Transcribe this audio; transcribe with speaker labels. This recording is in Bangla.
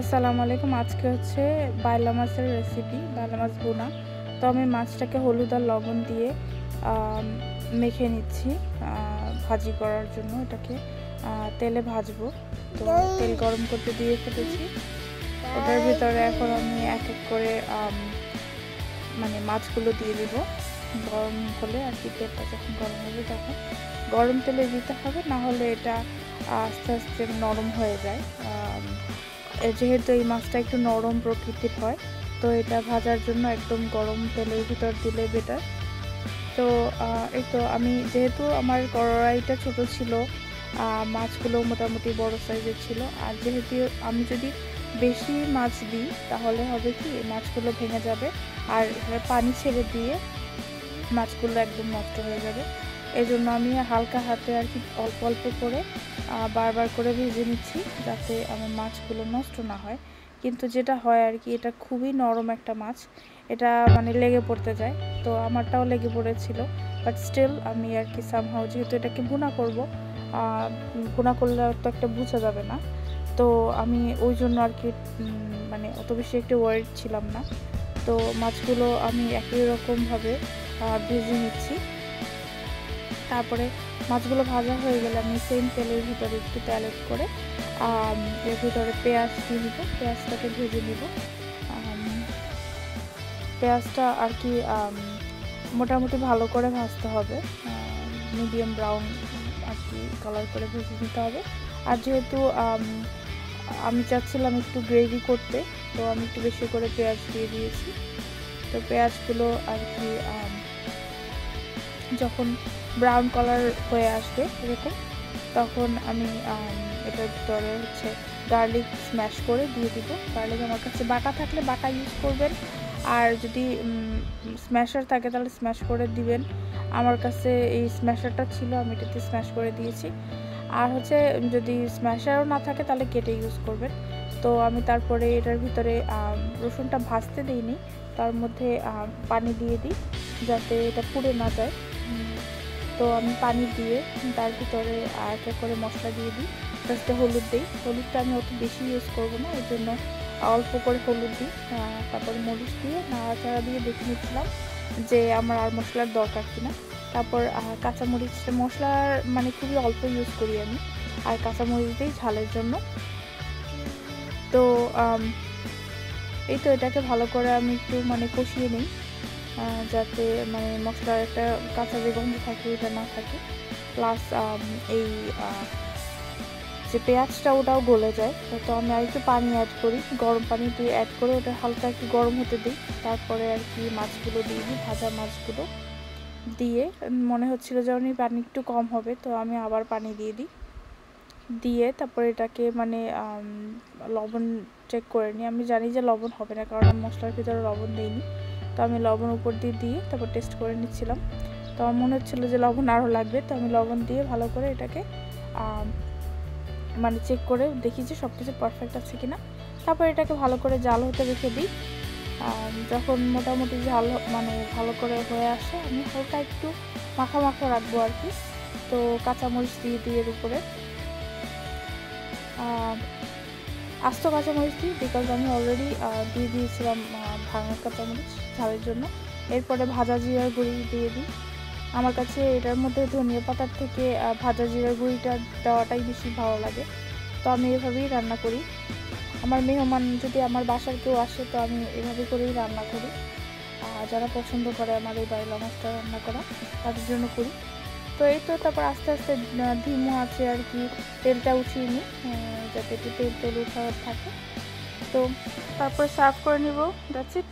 Speaker 1: আসসালামু আলাইকুম। আজকে হচ্ছে বাইলা মাছের রেসিপি, বাইলা মাছ ভুনা। তো আমি মাছটাকে হলুদ আর লবণ দিয়ে মেখে নিচ্ছি ভাজি করার জন্য। এটাকে তেলে ভাজবো। তো তেল গরম করতে দিয়ে ফেলেছি। ওটার ভিতরে এখন আমি এক এক করে মানে মাছগুলো দিয়ে দিব। গরম হলে আর কি, তেলটা যখন গরম হবে তখন গরম তেলে দিতে হবে, না হলে এটা আস্তে আস্তে নরম হয়ে যায়। যেহেতু এই মাছটা একটু নরম প্রকৃতির হয়, তো এটা ভাজার জন্য একদম গরম তেলের ভিতর দিলে বেটার। তো এই তো আমি, যেহেতু আমার কড়াইটা ছোট ছিল, মাছগুলো মোটামুটি বড় সাইজের ছিল, আর যেহেতু আমি যদি বেশি মাছ দিই তাহলে হবে কি, মাছগুলো ভেঙে যাবে আর পানি ছেড়ে দিয়ে মাছগুলো একদম নষ্ট হয়ে যাবে। এই জন্য আমি হালকা হাতে আর কি অল্প অল্প করে বারবার করে ভেজে নিচ্ছি, যাতে আমার মাছগুলো নষ্ট না হয়। কিন্তু যেটা হয় আর কি, এটা খুবই নরম একটা মাছ, এটা মানে লেগে পড়তে যায়। তো আমারটাও লেগে পড়েছিল, বাট স্টিল আমি আর কি সামহাও, যেহেতু এটাকে ভুনা করব, ভুনা করলে তো একটা বোঝা যাবে না, তো আমি ওই জন্য আর কি মানে অত বেশি একটা ওয়ারিড ছিলাম না। তো মাছগুলো আমি একই রকমভাবে ভেজে নিচ্ছি। তারপরে মাছগুলো ভাজা হয়ে গেলে আমি সেম তেলের ভিতরে একটু তেল অ্যাড করে এর ভিতরে পেঁয়াজ দিয়ে নিব, পেঁয়াজটাকে ভেজে নিব। পেঁয়াজটা আর কি মোটামুটি ভালো করে ভাজতে হবে, মিডিয়াম ব্রাউন আর কি কালার করে ভেজে নিতে হবে। আর যেহেতু আমি চাচ্ছিলাম একটু গ্রেভি করতে, তো আমি একটু বেশি করে পেঁয়াজ দিয়ে দিয়েছি। তো পেঁয়াজগুলো আর কি যখন ব্রাউন কালার হয়ে আসবে এরকম, তখন আমি এটার ভিতরে হচ্ছে গার্লিক স্ম্যাশ করে দিয়ে দিব। গার্লিক আমার কাছে বাটা থাকলে বাটা ইউজ করবেন, আর যদি স্ম্যাশার থাকে তাহলে স্ম্যাশ করে দিবেন। আমার কাছে এই স্ম্যাশারটা ছিল, আমি এটাতে স্ম্যাশ করে দিয়েছি। আর হচ্ছে যদি স্ম্যাশারও না থাকে তাহলে কেটে ইউজ করবেন। তো আমি তারপরে এটার ভিতরে রসুনটা ভাজতে দিইনি, তার মধ্যে পানি দিয়ে দিই যাতে এটা পুড়ে না যায়। তো আমি পানি দিয়ে তার ভিতরে এক এক করে মশলা দিয়ে দিই। ফার্স্টে হলুদ দিই, হলুদটা আমি অত বেশি ইউজ করবো না, এই জন্য অল্প করে হলুদ দিই। তারপরে মরিচ দিয়ে নাড়াচাড়া দিয়ে দেখে নিচ্ছিলাম যে আমার আর মশলার দরকার কিনা। তারপর কাঁচামরিচ, মশলার মানে খুবই অল্প ইউজ করি আমি, আর কাঁচামরিচ দিই ঝালের জন্য। তো এই তো এটাকে ভালো করে আমি একটু মানে কষিয়ে নিই, যাতে মানে মশলার একটা কাঁচা যে গন্ধ থাকে ওটা না থাকে, প্লাস এই যে পেঁয়াজটা ওটাও গলে যায়। তো আমি আর একটু পানি অ্যাড করি, গরম পানি দিয়ে অ্যাড করে ওটা হালকা একটু গরম হতে দিই। তারপরে আর কি মাছগুলো দিয়ে দিই, ভাজা মাছগুলো দিয়ে মনে হচ্ছিলো যেমন পানি একটু কম হবে, তো আমি আবার পানি দিয়ে দিই। দিয়ে তারপরে এটাকে মানে লবণ চেক করে নিই। আমি জানি যে লবণ হবে না, কারণ আমি মশলার ভিতরে লবণ দিইনি। তো আমি লবণ উপর দিয়ে তারপর টেস্ট করে নিচ্ছিলাম। তো আমার মনে হচ্ছিলো যে লবণ আরও লাগবে, তো আমি লবণ দিয়ে ভালো করে এটাকে মানে চেক করে দেখি যে সব কিছু পারফেক্ট আছে কিনা। তারপর এটাকে ভালো করে জাল হতে রেখে দিই। যখন মোটামুটি জাল মানে ভালো করে হয়ে আসে, আমি হালকা একটু মাখা মাখা রাখবো আর কি। তো কাঁচামরিচ দিয়ে দিই এর উপরে, আস্ত কাঁচামরিচ দিই, বিকজ আমি অলরেডি দিয়ে দিয়েছিলাম ভাঙা কাঁচামরিচ ঝালের জন্য। এরপরে ভাজা জিরার গুঁড়ি দিয়ে দিই। আমার কাছে এটার মধ্যে ধনিয়া পাতার থেকে ভাজা জিরার গুঁড়িটা দেওয়াটাই বেশি ভালো লাগে, তো আমি এভাবেই রান্না করি। আমার মেহমান যদি আমার বাসার কেউ আসে, তো আমি এভাবে করেই রান্না করি। যারা পছন্দ করে আমার এই বাইলা মাছটা রান্না করা, তাদের জন্য করি। তো এই তো তারপর আস্তে আস্তে ধিমো আছে আর কি তেলটা উঠিয়ে নিই, যাতে একটু তেল উঠা থাকে। তো তারপর সার্ভ করে নিব, দ্যাটস ইট।